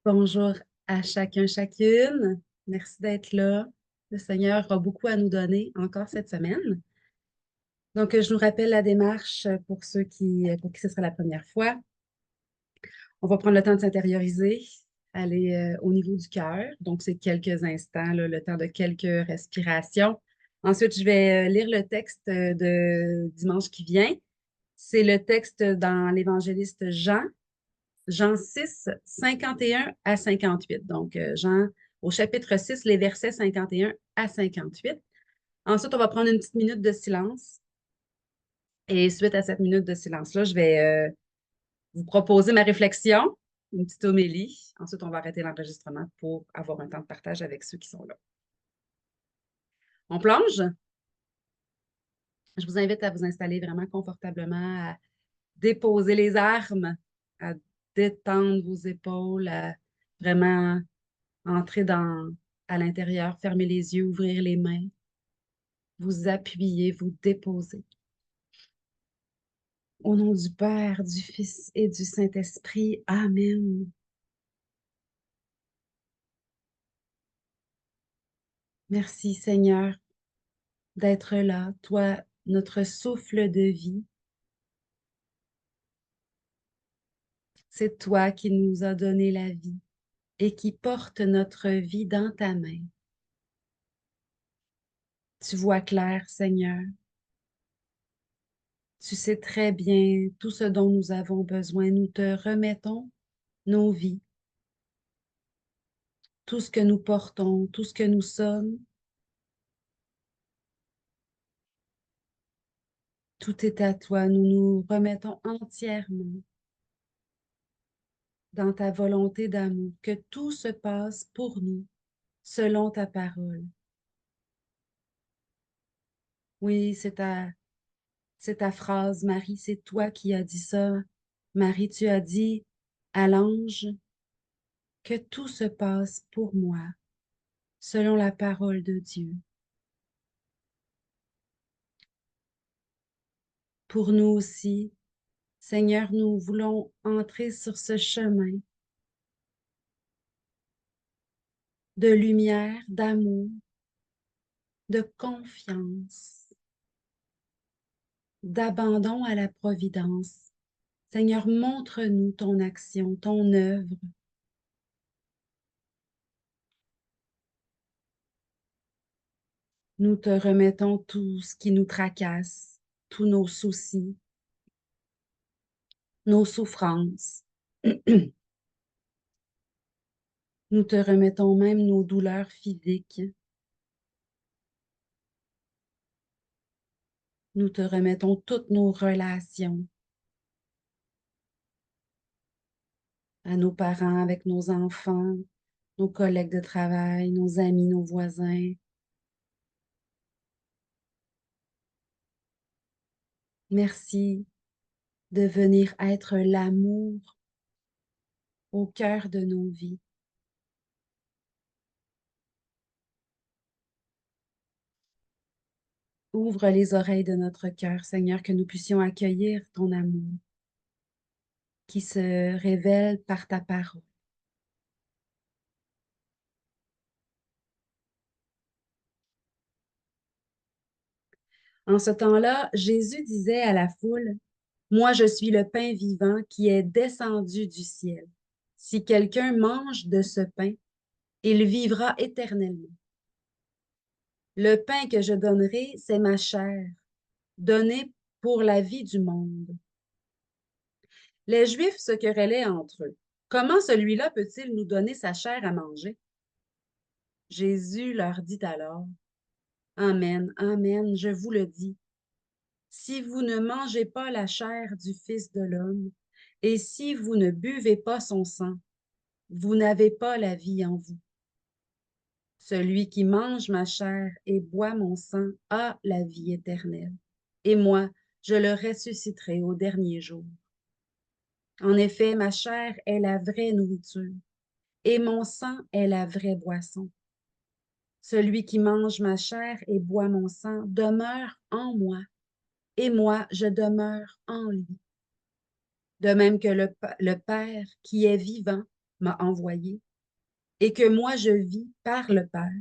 Bonjour à chacun, chacune. Merci d'être là. Le Seigneur a beaucoup à nous donner encore cette semaine. Donc, je nous rappelle la démarche pour qui ce sera la première fois. On va prendre le temps de s'intérioriser, aller au niveau du cœur. Donc, c'est quelques instants, là, le temps de quelques respirations. Ensuite, je vais lire le texte de dimanche qui vient. C'est le texte dans l'évangéliste Jean, Jean 6, 51 à 58. Donc, Jean, au chapitre 6, les versets 51 à 58. Ensuite, on va prendre une petite minute de silence. Et suite à cette minute de silence-là, je vais vous proposer ma réflexion, une petite homélie. Ensuite, on va arrêter l'enregistrement pour avoir un temps de partage avec ceux qui sont là. On plonge. Je vous invite à vous installer vraiment confortablement, à déposer les armes, à détendre vos épaules, à vraiment entrer à l'intérieur, fermer les yeux, ouvrir les mains, vous appuyer, vous déposer. Au nom du Père, du Fils et du Saint-Esprit. Amen. Merci Seigneur d'être là, toi, notre souffle de vie. C'est toi qui nous as donné la vie et qui porte notre vie dans ta main. Tu vois clair, Seigneur. Tu sais très bien tout ce dont nous avons besoin. Nous te remettons nos vies, tout ce que nous portons, tout ce que nous sommes. Tout est à toi. Nous nous remettons entièrement dans ta volonté d'amour, que tout se passe pour nous, selon ta parole. Oui, c'est ta phrase, Marie, c'est toi qui as dit ça. Marie, tu as dit à l'ange que tout se passe pour moi, selon la parole de Dieu. Pour nous aussi, Seigneur, nous voulons entrer sur ce chemin de lumière, d'amour, de confiance, d'abandon à la providence. Seigneur, montre-nous ton action, ton œuvre. Nous te remettons tout ce qui nous tracasse, tous nos soucis, nos souffrances. Nous te remettons même nos douleurs physiques. Nous te remettons toutes nos relations à nos parents, avec nos enfants, nos collègues de travail, nos amis, nos voisins. Merci de venir être l'amour au cœur de nos vies. Ouvre les oreilles de notre cœur, Seigneur, que nous puissions accueillir ton amour qui se révèle par ta parole. En ce temps-là, Jésus disait à la foule, moi, je suis le pain vivant qui est descendu du ciel. Si quelqu'un mange de ce pain, il vivra éternellement. Le pain que je donnerai, c'est ma chair, donnée pour la vie du monde. Les Juifs se querellaient entre eux. Comment celui-là peut-il nous donner sa chair à manger? Jésus leur dit alors, Amen, Amen, je vous le dis. Si vous ne mangez pas la chair du Fils de l'homme, et si vous ne buvez pas son sang, vous n'avez pas la vie en vous. Celui qui mange ma chair et boit mon sang a la vie éternelle, et moi, je le ressusciterai au dernier jour. En effet, ma chair est la vraie nourriture, et mon sang est la vraie boisson. Celui qui mange ma chair et boit mon sang demeure en moi, et moi, je demeure en lui. De même que le Père qui est vivant m'a envoyé et que moi je vis par le Père.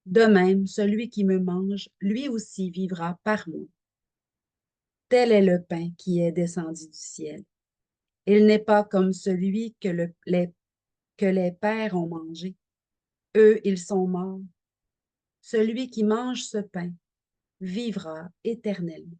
De même, celui qui me mange, lui aussi vivra par moi. Tel est le pain qui est descendu du ciel. Il n'est pas comme celui que les pères ont mangé. Eux, ils sont morts. Celui qui mange ce pain vivra éternellement.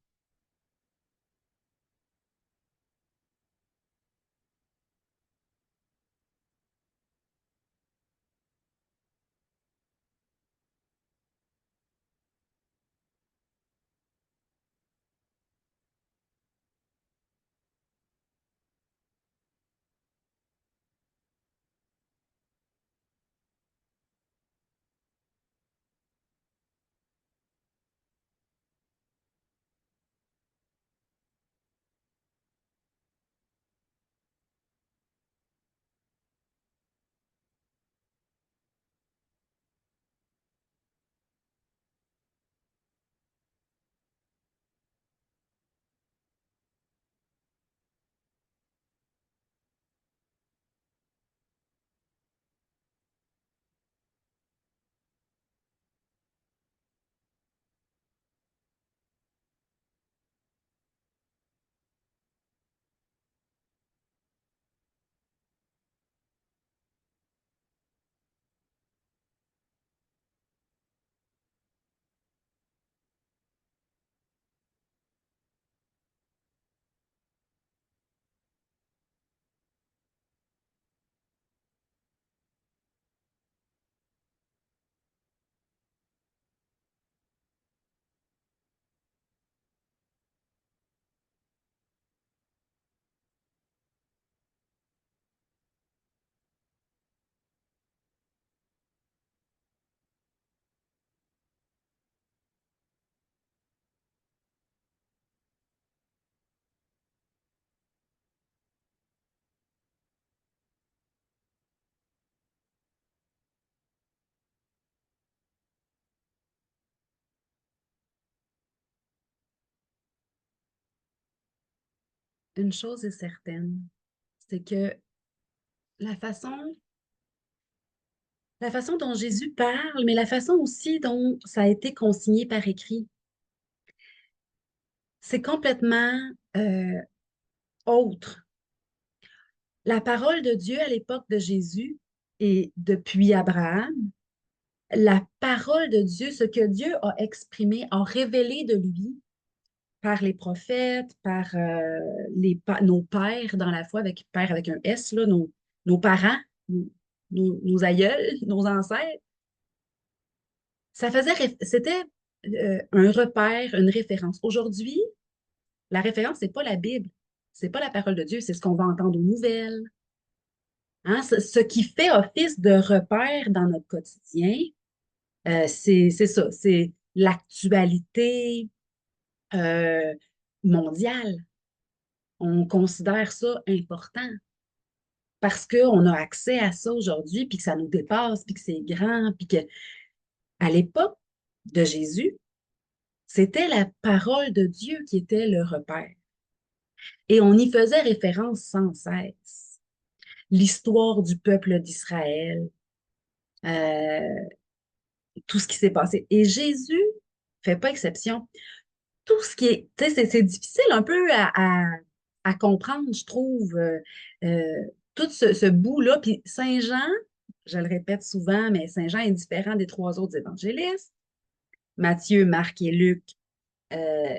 Une chose est certaine, c'est que la façon, la façon dont Jésus parle, mais la façon aussi dont ça a été consigné par écrit, c'est complètement autre. La parole de Dieu à l'époque de Jésus et depuis Abraham, la parole de Dieu, ce que Dieu a exprimé, a révélé de lui par les prophètes, par nos pères dans la foi, avec père avec un S, là, nos parents, nos aïeuls, nos ancêtres, c'était un repère, une référence. Aujourd'hui, la référence, c'est pas la Bible, c'est pas la parole de Dieu, c'est ce qu'on va entendre aux nouvelles. Hein? Ce qui fait office de repère dans notre quotidien, c'est ça, c'est l'actualité euh, mondiale. On considère ça important parce qu'on a accès à ça aujourd'hui, puis que ça nous dépasse, puis que c'est grand, puis que à l'époque de Jésus, c'était la parole de Dieu qui était le repère. Et on y faisait référence sans cesse. L'histoire du peuple d'Israël, euh, tout ce qui s'est passé. Et Jésus fait pas exception. Tout ce qui est, tu sais, c'est difficile un peu à comprendre, je trouve, tout ce bout-là. Puis Saint Jean, je le répète souvent, mais Saint Jean est différent des trois autres évangélistes. Matthieu, Marc et Luc euh,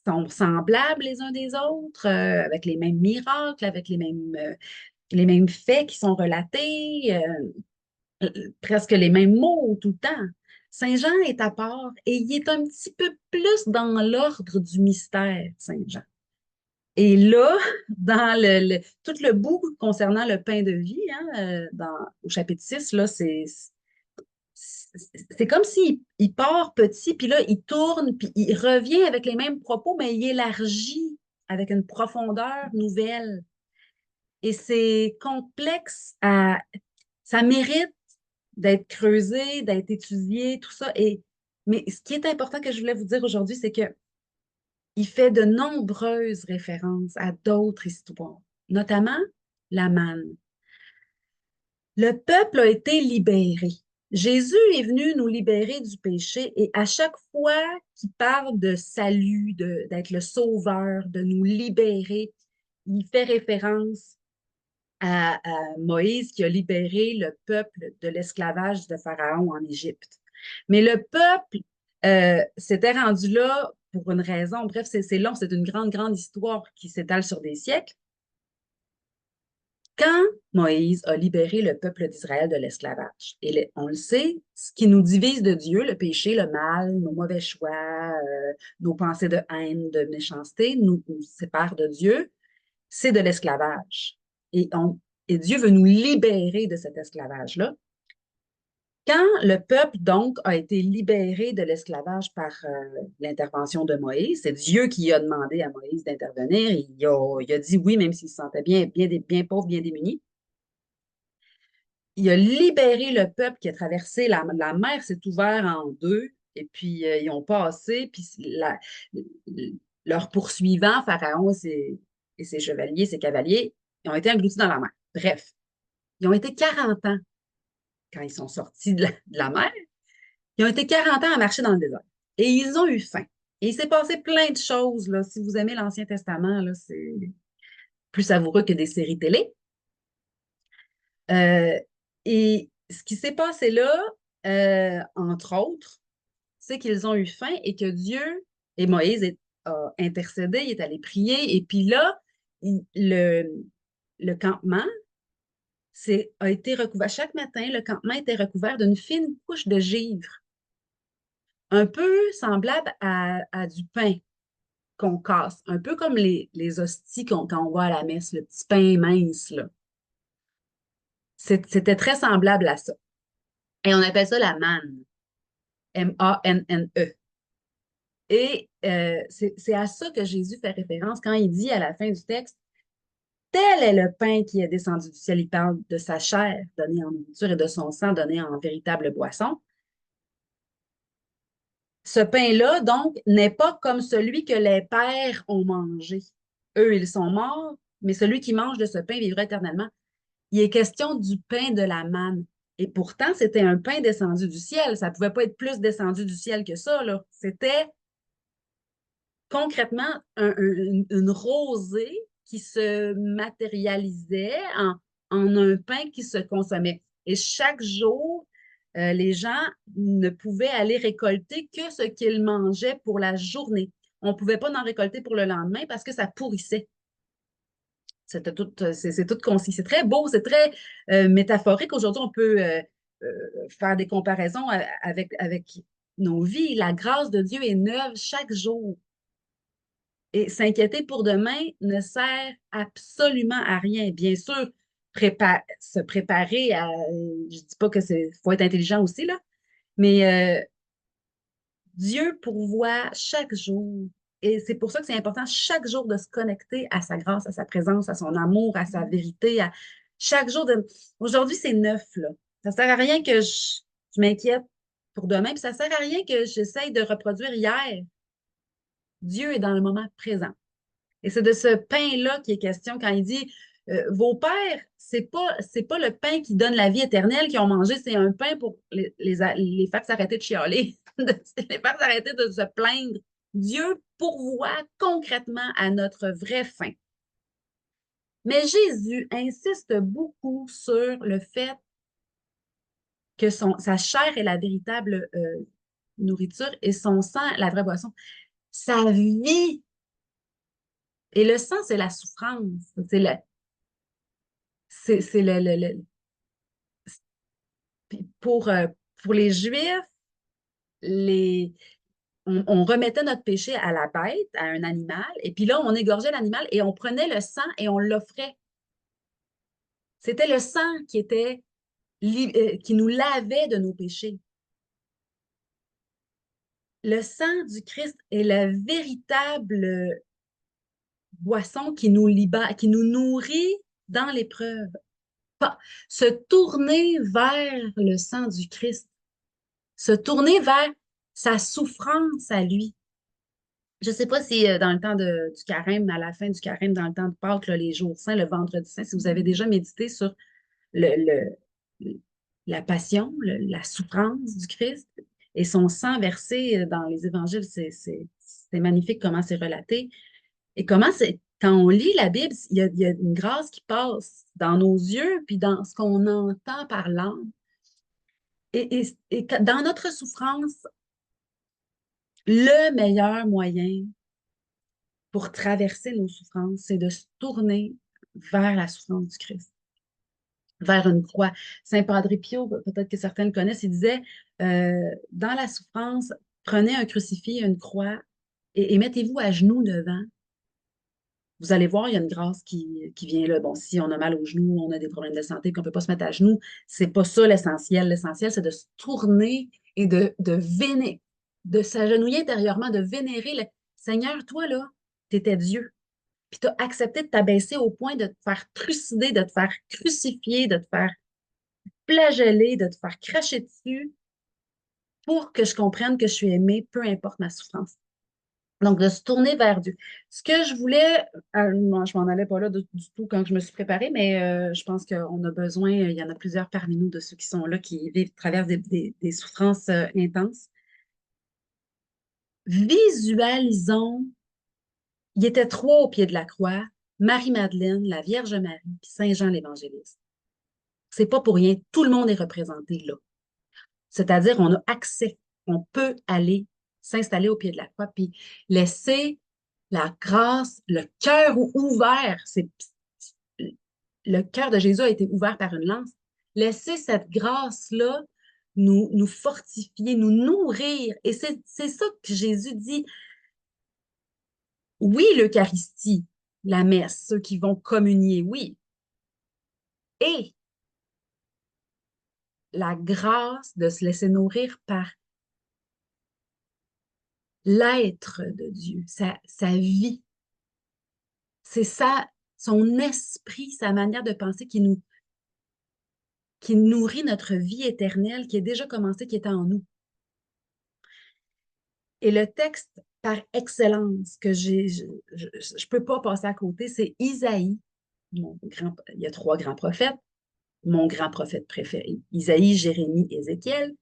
sont semblables les uns des autres, avec les mêmes miracles, avec les mêmes faits qui sont relatés, presque les mêmes mots tout le temps. Saint Jean est à part et il est un petit peu plus dans l'ordre du mystère, Saint Jean. Et là, dans tout le bout concernant le pain de vie, hein, au chapitre 6, là, c'est comme s'il il part petit, puis là, il tourne, puis il revient avec les mêmes propos, mais il élargit avec une profondeur nouvelle. Et c'est complexe ça mérite d'être creusé, d'être étudié, tout ça. Mais ce qui est important que je voulais vous dire aujourd'hui, c'est que il fait de nombreuses références à d'autres histoires, notamment la manne. Le peuple a été libéré. Jésus est venu nous libérer du péché et à chaque fois qu'il parle de salut, d'être le sauveur, de nous libérer, il fait référence à Moïse qui a libéré le peuple de l'esclavage de Pharaon en Égypte. Mais le peuple s'était rendu là pour une raison. Bref, c'est long, c'est une grande, grande histoire qui s'étale sur des siècles. Quand Moïse a libéré le peuple d'Israël de l'esclavage, et on le sait, ce qui nous divise de Dieu, le péché, le mal, nos mauvais choix, nos pensées de haine, de méchanceté, nous séparent de Dieu, c'est de l'esclavage. Et, et Dieu veut nous libérer de cet esclavage-là. Quand le peuple, donc, a été libéré de l'esclavage par l'intervention de Moïse, c'est Dieu qui a demandé à Moïse d'intervenir. Il a dit oui, même s'il se sentait bien pauvre, bien démuni. Il a libéré le peuple qui a traversé la mer, s'est ouverte en deux, et puis ils ont passé, puis leurs poursuivants, Pharaon et ses chevaliers, ses cavaliers, ils ont été engloutis dans la mer. Bref, ils ont été 40 ans quand ils sont sortis de la mer. Ils ont été 40 ans à marcher dans le désert. Et ils ont eu faim. Et il s'est passé plein de choses. Là. Si vous aimez l'Ancien Testament, là, c'est plus savoureux que des séries télé. Euh, et ce qui s'est passé là, entre autres, c'est qu'ils ont eu faim et que Dieu et Moïse a intercédé, il est allé prier. Et puis là, le campement a été recouvert. Chaque matin, le campement était recouvert d'une fine couche de givre, un peu semblable à du pain qu'on casse, un peu comme les hosties quand on va à la messe, le petit pain mince, là. C'était très semblable à ça. Et on appelle ça la manne, M-A-N-N-E. Et c'est à ça que Jésus fait référence quand il dit à la fin du texte, tel est le pain qui est descendu du ciel. Il parle de sa chair donnée en nourriture et de son sang donné en véritable boisson. Ce pain-là, donc, n'est pas comme celui que les pères ont mangé. Eux, ils sont morts, mais celui qui mange de ce pain vivra éternellement. Il est question du pain de la manne. Et pourtant, c'était un pain descendu du ciel. Ça ne pouvait pas être plus descendu du ciel que ça, là. C'était concrètement une rosée qui se matérialisait en un pain qui se consommait. Et chaque jour, les gens ne pouvaient aller récolter que ce qu'ils mangeaient pour la journée. On ne pouvait pas en récolter pour le lendemain parce que ça pourrissait. C'est tout concis. C'est très beau, c'est très métaphorique. Aujourd'hui, on peut faire des comparaisons avec nos vies. La grâce de Dieu est neuve chaque jour. Et s'inquiéter pour demain ne sert absolument à rien. Bien sûr, se préparer à. Je ne dis pas que c'est. Faut être intelligent aussi, là. Mais Dieu pourvoit chaque jour. Et c'est pour ça que c'est important chaque jour de se connecter à sa grâce, à sa présence, à son amour, à sa vérité. Chaque jour de. Aujourd'hui, c'est neuf, là. Ça ne sert à rien que je m'inquiète pour demain, puis ça ne sert à rien que j'essaye de reproduire hier. Dieu est dans le moment présent. Et c'est de ce pain-là qui est question quand il dit vos pères, c'est pas le pain qui donne la vie éternelle qu'ils ont mangé, c'est un pain pour les faire s'arrêter de chialer, les faire s'arrêter de se plaindre. Dieu pourvoit concrètement à notre vraie faim. Mais Jésus insiste beaucoup sur le fait que sa chair est la véritable nourriture et son sang, la vraie boisson. Sa vie. Et le sang, c'est la souffrance. C'est pour, pour les Juifs, les, on remettait notre péché à la bête, à un animal, et puis là, on égorgeait l'animal et on prenait le sang et on l'offrait. C'était le sang qui nous lavait de nos péchés. Le sang du Christ est la véritable boisson qui nous libère, qui nous nourrit dans l'épreuve. Se tourner vers le sang du Christ, se tourner vers sa souffrance à lui. Je ne sais pas si dans le temps du carême, à la fin du carême, dans le temps de Pâques, là, les jours saints, le vendredi saint, si vous avez déjà médité sur le, le, la passion, la souffrance du Christ et son sang versé dans les évangiles. C'est magnifique comment c'est relaté. Et comment c'est, quand on lit la Bible, il y a une grâce qui passe dans nos yeux, puis dans ce qu'on entend par l'âme. Dans notre souffrance, le meilleur moyen pour traverser nos souffrances, c'est de se tourner vers la souffrance du Christ, vers une croix. Saint Padre Pio, peut-être que certains le connaissent, il disait, dans la souffrance, prenez un crucifix, une croix, et mettez-vous à genoux devant. Vous allez voir, il y a une grâce qui vient là. Bon, si on a mal aux genoux, on a des problèmes de santé, qu'on ne peut pas se mettre à genoux, c'est pas ça l'essentiel. L'essentiel, c'est de se tourner et de vénérer, de s'agenouiller intérieurement, de vénérer le Seigneur, toi, là, tu étais Dieu. Puis tu as accepté de t'abaisser au point de te faire trucider, de te faire crucifier, de te faire flageller, de te faire cracher dessus pour que je comprenne que je suis aimée, peu importe ma souffrance. Donc, de se tourner vers Dieu. Ce que je voulais, moi, je m'en allais pas là du tout quand je me suis préparée, mais je pense qu'on a besoin, il y en a plusieurs parmi nous de ceux qui sont là, qui vivent, traversent des souffrances intenses. Visualisons, il était trois au pied de la croix, Marie-Madeleine, la Vierge Marie, puis Saint-Jean l'Évangéliste. C'est pas pour rien, tout le monde est représenté là. C'est-à-dire, on a accès, on peut aller s'installer au pied de la croix, puis laisser la grâce, le cœur ouvert. Le cœur de Jésus a été ouvert par une lance. Laisser cette grâce-là nous fortifier, nous nourrir. Et c'est ça que Jésus dit. Oui, l'Eucharistie, la messe, ceux qui vont communier, oui. Et la grâce de se laisser nourrir par l'être de Dieu, sa vie. C'est ça, son esprit, sa manière de penser qui nourrit notre vie éternelle, qui est déjà commencée, qui est en nous. Et le texte par excellence que je ne peux pas passer à côté, c'est Isaïe. Il y a trois grands prophètes. Mon grand prophète préféré, Isaïe, Jérémie, Ézéchiel.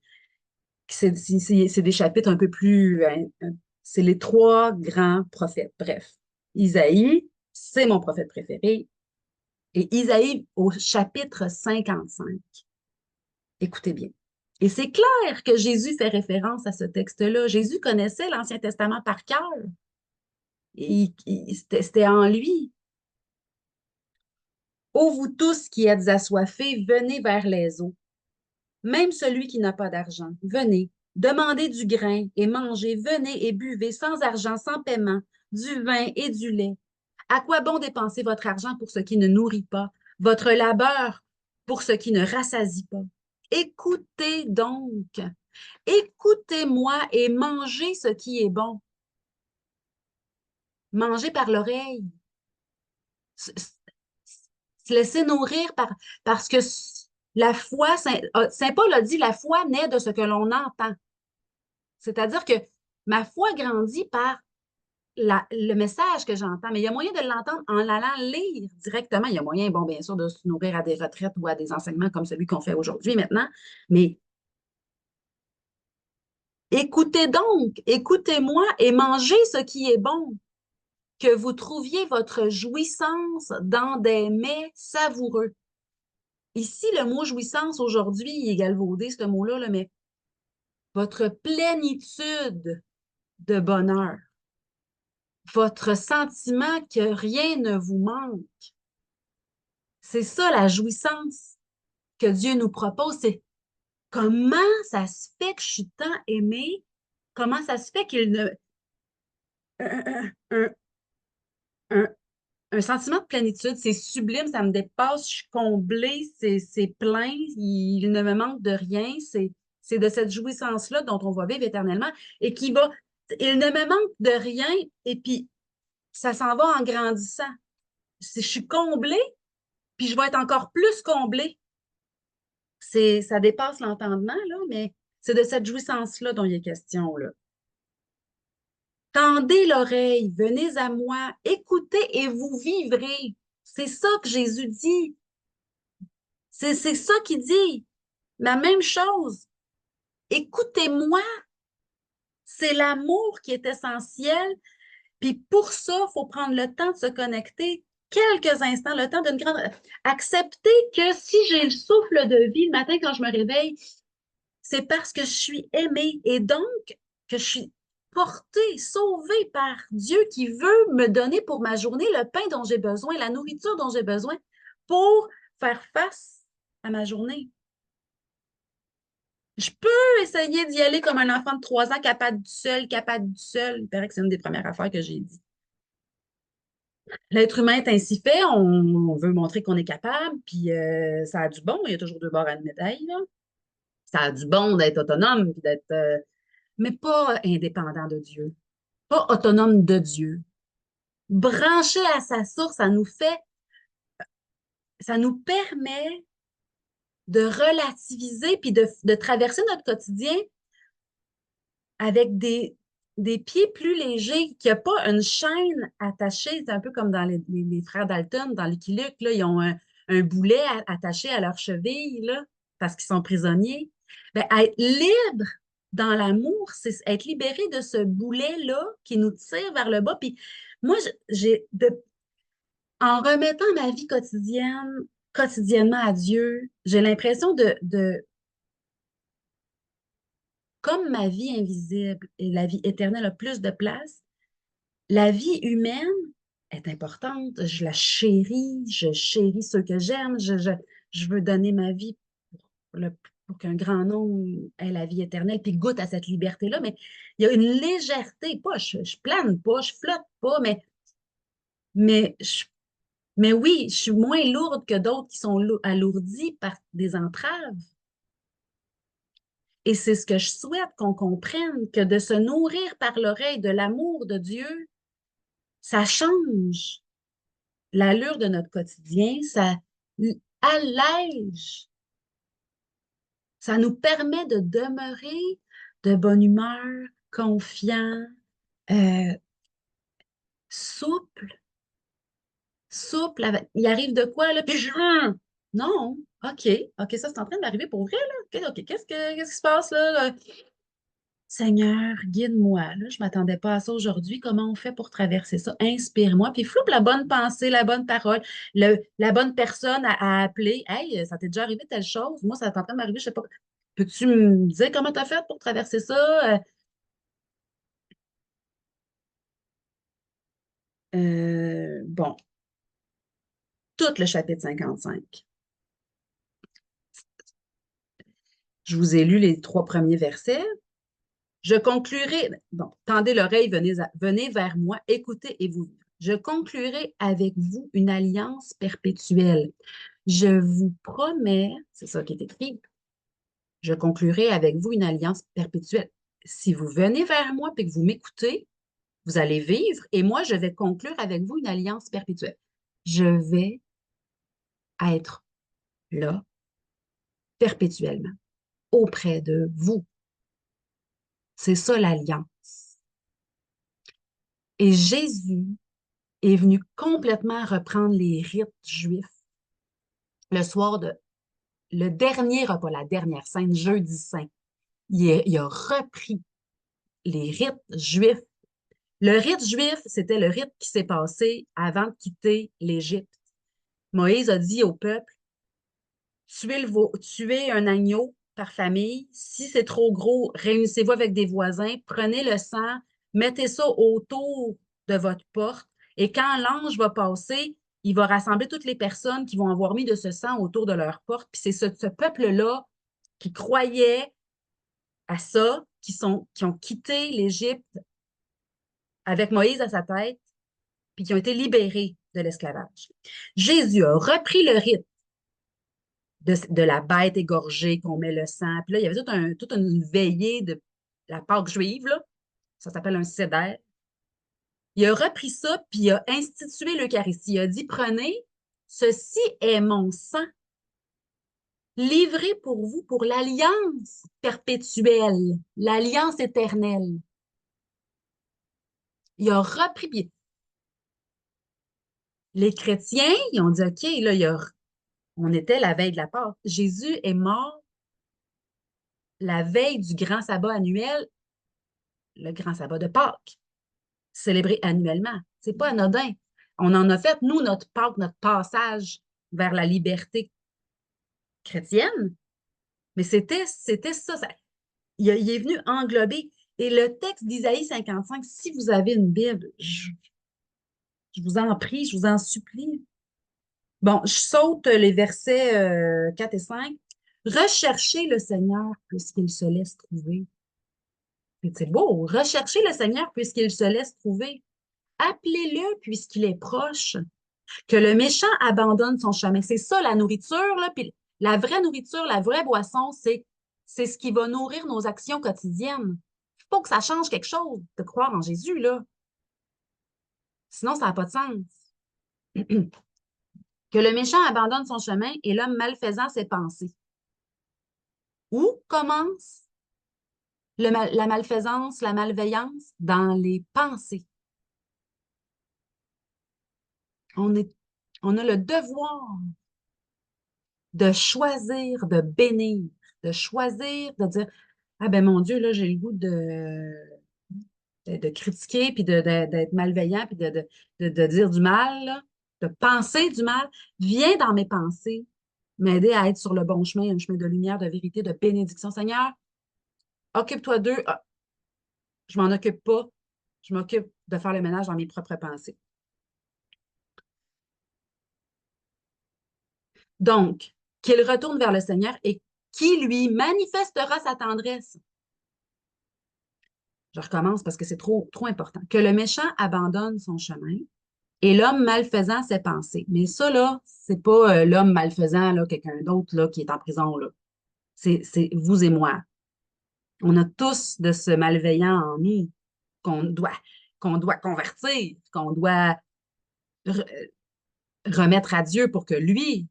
C'est des chapitres un peu plus... c'est les trois grands prophètes. Bref, Isaïe, c'est mon prophète préféré. Et Isaïe, au chapitre 55. Écoutez bien. Et c'est clair que Jésus fait référence à ce texte-là. Jésus connaissait l'Ancien Testament par cœur. C'était en lui. Ô vous tous qui êtes assoiffés, venez vers les eaux. Même celui qui n'a pas d'argent, venez. Demandez du grain et mangez. Venez et buvez sans argent, sans paiement, du vin et du lait. À quoi bon dépenser votre argent pour ce qui ne nourrit pas, votre labeur pour ce qui ne rassasie pas? Écoutez donc, écoutez-moi et mangez ce qui est bon. Mangez par l'oreille. Se laisser nourrir parce que la foi, Saint Paul a dit, la foi naît de ce que l'on entend. C'est-à-dire que ma foi grandit par le message que j'entends, mais il y a moyen de l'entendre en l'allant lire directement. Il y a moyen, bon, bien sûr, de se nourrir à des retraites ou à des enseignements comme celui qu'on fait aujourd'hui maintenant, mais écoutez donc, écoutez-moi et mangez ce qui est bon, que vous trouviez votre jouissance dans des mets savoureux. Ici, le mot jouissance aujourd'hui, il est galvaudé, ce mot-là, là, mais votre plénitude de bonheur, votre sentiment que rien ne vous manque. C'est ça la jouissance que Dieu nous propose. C'est comment ça se fait que je suis tant aimée? Comment ça se fait qu'il ne... Un, un, un, un sentiment de plénitude, c'est sublime, ça me dépasse, je suis comblée, c'est plein, il ne me manque de rien. C'est de cette jouissance-là dont on va vivre éternellement et qui va... Il ne me manque de rien et puis ça s'en va en grandissant. Je suis comblée, puis je vais être encore plus comblée. Ça dépasse l'entendement, là, mais c'est de cette jouissance-là dont il est question, là. Tendez l'oreille, venez à moi, écoutez et vous vivrez. C'est ça que Jésus dit. C'est ça qu'il dit. La même chose. Écoutez-moi, c'est l'amour qui est essentiel. Puis pour ça, il faut prendre le temps de se connecter quelques instants, le temps d'une grande... Accepter que si j'ai le souffle de vie le matin quand je me réveille, c'est parce que je suis aimée et donc que je suis portée, sauvée par Dieu qui veut me donner pour ma journée le pain dont j'ai besoin, la nourriture dont j'ai besoin pour faire face à ma journée. Je peux essayer d'y aller comme un enfant de 3 ans, capable du seul, capable du seul. Il paraît que c'est une des premières affaires que j'ai dit. L'être humain est ainsi fait, on veut montrer qu'on est capable, puis ça a du bon, il y a toujours deux bords à une médaille, là. Ça a du bon d'être autonome, puis d'être, mais pas indépendant de Dieu, pas autonome de Dieu. Branché à sa source, ça nous permet de relativiser puis de traverser notre quotidien avec des pieds plus légers, qu'il n'y a pas une chaîne attachée. C'est un peu comme dans les frères Dalton, dans Lucky Luke, là, ils ont un boulet attaché à leur cheville là, parce qu'ils sont prisonniers. Ben, être libre dans l'amour, c'est être libéré de ce boulet-là qui nous tire vers le bas. Puis moi, en remettant ma vie quotidiennement à Dieu, j'ai l'impression comme ma vie invisible et la vie éternelle a plus de place, la vie humaine est importante. Je la chéris, je chéris ceux que j'aime, je veux donner ma vie pour, pour qu'un grand nombre ait la vie éternelle puis goûte à cette liberté-là. Mais il y a une légèreté, pas, je plane pas, je flotte pas, mais, je- mais oui, je suis moins lourde que d'autres qui sont alourdis par des entraves. Et c'est ce que je souhaite qu'on comprenne, que de se nourrir par l'oreille de l'amour de Dieu, ça change l'allure de notre quotidien, ça allège, ça nous permet de demeurer de bonne humeur, confiant, euh, souple, souple. Il arrive de quoi, là? Puis non, OK, OK, ça c'est en train d'arriver pour vrai, là. OK, OK, qu'est-ce qui se passe, là? Seigneur, guide-moi. Là, je ne m'attendais pas à ça aujourd'hui. Comment on fait pour traverser ça? Inspire-moi. Puis floupe la bonne pensée, la bonne parole, la bonne personne à appeler. Hey, ça t'est déjà arrivé telle chose? Moi, ça est en train de m'arriver, je sais pas. Peux-tu me dire comment tu as fait pour traverser ça? Bon, tout le chapitre 55. Je vous ai lu les 3 premiers versets. Je conclurai, bon, tendez l'oreille, venez vers moi, écoutez et vous. Je conclurai avec vous une alliance perpétuelle. Je vous promets, c'est ça qui est écrit, je conclurai avec vous une alliance perpétuelle. Si vous venez vers moi et que vous m'écoutez, vous allez vivre et moi, je vais conclure avec vous une alliance perpétuelle. Je vais être là perpétuellement auprès de vous. C'est ça l'alliance. Et Jésus est venu complètement reprendre les rites juifs le soir de le dernier repas, la dernière scène, jeudi saint. Il a repris les rites juifs. Le rite juif, c'était le rite qui s'est passé avant de quitter l'Égypte. Moïse a dit au peuple, tuez un agneau par famille. Si c'est trop gros, réunissez-vous avec des voisins, prenez le sang, mettez ça autour de votre porte. Et quand l'ange va passer, il va rassembler toutes les personnes qui vont avoir mis de ce sang autour de leur porte. Puis c'est ce peuple-là qui croyait à ça, qui ont quitté l'Égypte avec Moïse à sa tête, puis qui ont été libérés de l'esclavage. Jésus a repris le rite de la bête égorgée qu'on met le sang. Puis là, il y avait toute une veillée de la Pâque juive, là. Ça s'appelle un seder. Il a repris ça, puis il a institué l'Eucharistie. Il a dit, prenez, ceci est mon sang, livré pour vous pour l'alliance perpétuelle, l'alliance éternelle. Il a repris, puis les chrétiens, ils ont dit, OK, là, on était la veille de la Pâque. Jésus est mort la veille du grand sabbat annuel, le grand sabbat de Pâques, célébré annuellement. C'est pas anodin. On en a fait, nous, notre Pâques, notre passage vers la liberté chrétienne, mais c'était ça. Il est venu englober. Et le texte d'Isaïe 55, si vous avez une Bible, je vous en prie, je vous en supplie. Bon, je saute les versets 4 et 5. Recherchez le Seigneur puisqu'il se laisse trouver. C'est beau. Recherchez le Seigneur puisqu'il se laisse trouver. Appelez-le puisqu'il est proche. Que le méchant abandonne son chemin. C'est ça la nourriture, là. Puis la vraie nourriture, la vraie boisson, c'est ce qui va nourrir nos actions quotidiennes. Il faut que ça change quelque chose de croire en Jésus, là. Sinon, ça n'a pas de sens. Que le méchant abandonne son chemin et l'homme malfaisant ses pensées. Où commence la malfaisance, la malveillance? Dans les pensées. On est, on a le devoir de choisir, de bénir, de choisir, de dire, ah ben mon Dieu, là, j'ai le goût de critiquer, puis d'être malveillant, puis de dire du mal, là, de penser du mal. Viens dans mes pensées, m'aider à être sur le bon chemin, un chemin de lumière, de vérité, de bénédiction. Seigneur, occupe-toi d'eux. Ah, je m'en occupe pas. Je m'occupe de faire le ménage dans mes propres pensées. Donc, qu'il retourne vers le Seigneur et qui lui manifestera sa tendresse. Je recommence parce que c'est trop, trop important. Que le méchant abandonne son chemin et l'homme malfaisant ses pensées. Mais ça, là, c'est pas l'homme malfaisant, là, quelqu'un d'autre là, qui est en prison. Là. C'est vous et moi. On a tous de ce malveillant en nous qu'on doit, qu'on doit convertir, qu'on doit re- remettre à Dieu pour que lui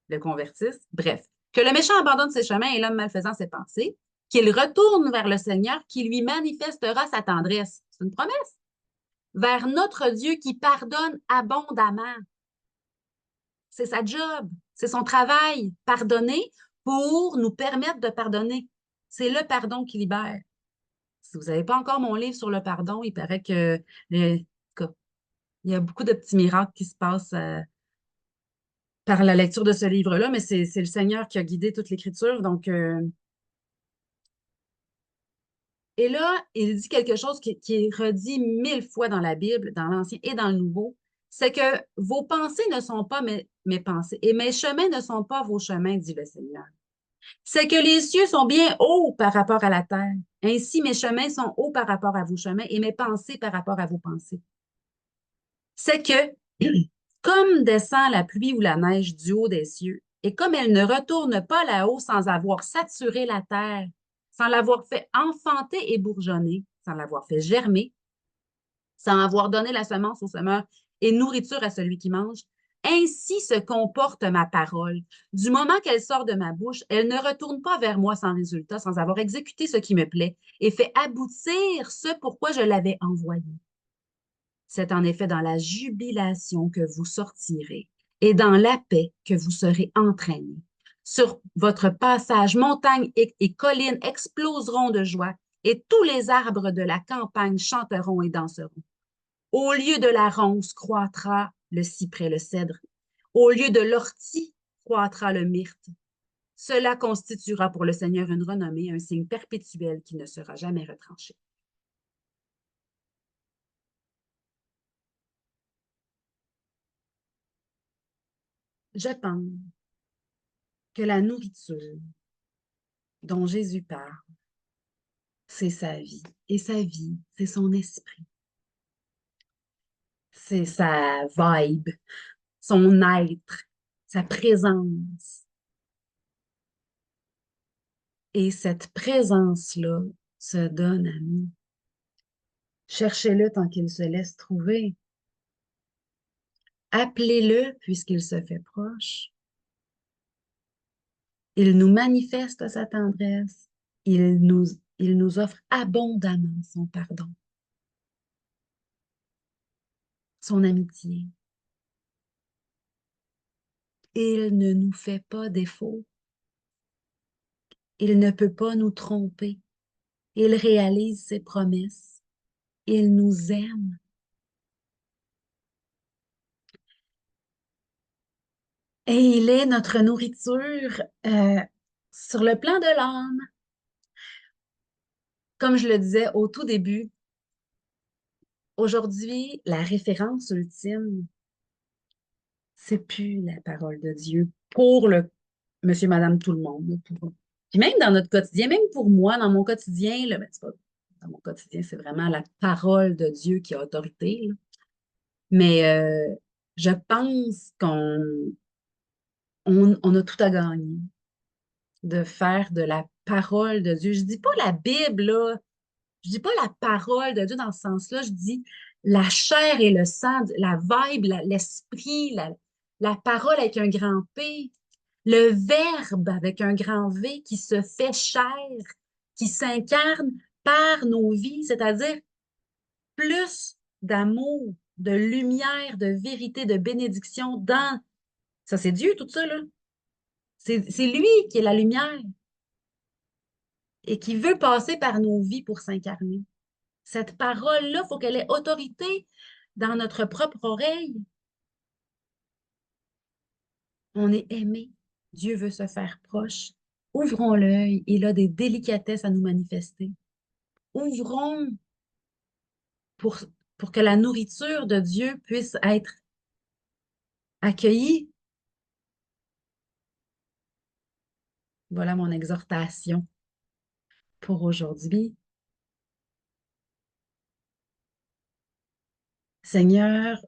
le convertisse. Bref, que le méchant abandonne ses chemins et l'homme malfaisant ses pensées, qu'il retourne vers le Seigneur qui lui manifestera sa tendresse. C'est une promesse. Vers notre Dieu qui pardonne abondamment. C'est sa job, c'est son travail, pardonner pour nous permettre de pardonner. C'est le pardon qui libère. Si vous n'avez pas encore mon livre sur le pardon, il paraît que il y a beaucoup de petits miracles qui se passent par la lecture de ce livre-là, mais c'est le Seigneur qui a guidé toute l'Écriture. Donc, et là, il dit quelque chose qui est redit 1000 fois dans la Bible, dans l'Ancien et dans le Nouveau, c'est que vos pensées ne sont pas mes pensées et mes chemins ne sont pas vos chemins, dit le Seigneur. C'est que les cieux sont bien hauts par rapport à la terre. Ainsi, mes chemins sont hauts par rapport à vos chemins et mes pensées par rapport à vos pensées. C'est que, comme descend la pluie ou la neige du haut des cieux, et comme elle ne retourne pas là-haut sans avoir saturé la terre, sans l'avoir fait enfanter et bourgeonner, sans l'avoir fait germer, sans avoir donné la semence au semeur et nourriture à celui qui mange, ainsi se comporte ma parole. Du moment qu'elle sort de ma bouche, elle ne retourne pas vers moi sans résultat, sans avoir exécuté ce qui me plaît et fait aboutir ce pourquoi je l'avais envoyé. C'est en effet dans la jubilation que vous sortirez et dans la paix que vous serez entraînés. Sur votre passage, montagnes et collines exploseront de joie et tous les arbres de la campagne chanteront et danseront. Au lieu de la ronce croîtra le cyprès, le cèdre. Au lieu de l'ortie croîtra le myrte. Cela constituera pour le Seigneur une renommée, un signe perpétuel qui ne sera jamais retranché. Je pense que la nourriture dont Jésus parle, c'est sa vie. Et sa vie, c'est son esprit. C'est sa vibe, son être, sa présence. Et cette présence-là se donne à nous. Cherchez-le tant qu'il se laisse trouver. Appelez-le puisqu'il se fait proche. Il nous manifeste sa tendresse. Il nous, il nous offre abondamment son pardon, son amitié. Il ne nous fait pas défaut. Il ne peut pas nous tromper. Il réalise ses promesses. Il nous aime. Et il est notre nourriture sur le plan de l'âme. Comme je le disais au tout début, aujourd'hui, la référence ultime, c'est plus la parole de Dieu pour le monsieur, madame, tout le monde. Puis même dans notre quotidien, même pour moi, dans mon quotidien, là, ben, c'est pas dans mon quotidien, c'est vraiment la parole de Dieu qui a autorité, là. Mais je pense qu'on a tout à gagner de faire de la parole de Dieu. Je dis pas la Bible, là. Je dis pas la parole de Dieu dans ce sens-là. Je dis la chair et le sang, la vibe, l'esprit, la parole avec un grand P, le verbe avec un grand V qui se fait chair, qui s'incarne par nos vies, c'est-à-dire plus d'amour, de lumière, de vérité, de bénédiction dans... Ça, c'est Dieu, tout ça, là. C'est lui qui est la lumière et qui veut passer par nos vies pour s'incarner. Cette parole-là, il faut qu'elle ait autorité dans notre propre oreille. On est aimé. Dieu veut se faire proche. Ouvrons l'œil. Il a des délicatesses à nous manifester. Ouvrons pour, pour que la nourriture de Dieu puisse être accueillie. Voilà mon exhortation pour aujourd'hui. Seigneur,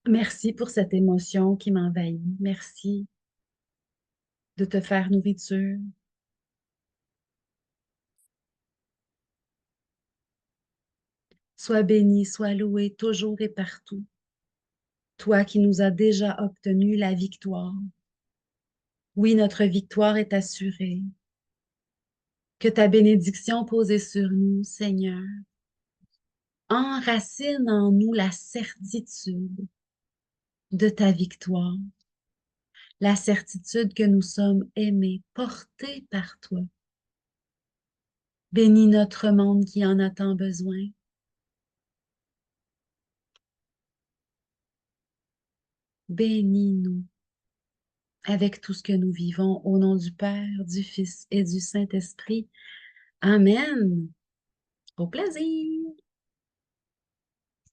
merci pour cette émotion qui m'envahit. Merci de te faire nourriture. Sois béni, sois loué toujours et partout. Toi qui nous as déjà obtenu la victoire. Oui, notre victoire est assurée. Que ta bénédiction posée sur nous, Seigneur, enracine en nous la certitude de ta victoire, la certitude que nous sommes aimés, portés par toi. Bénis notre monde qui en a tant besoin. Bénis-nous avec tout ce que nous vivons au nom du Père, du Fils et du Saint-Esprit. Amen. Au plaisir.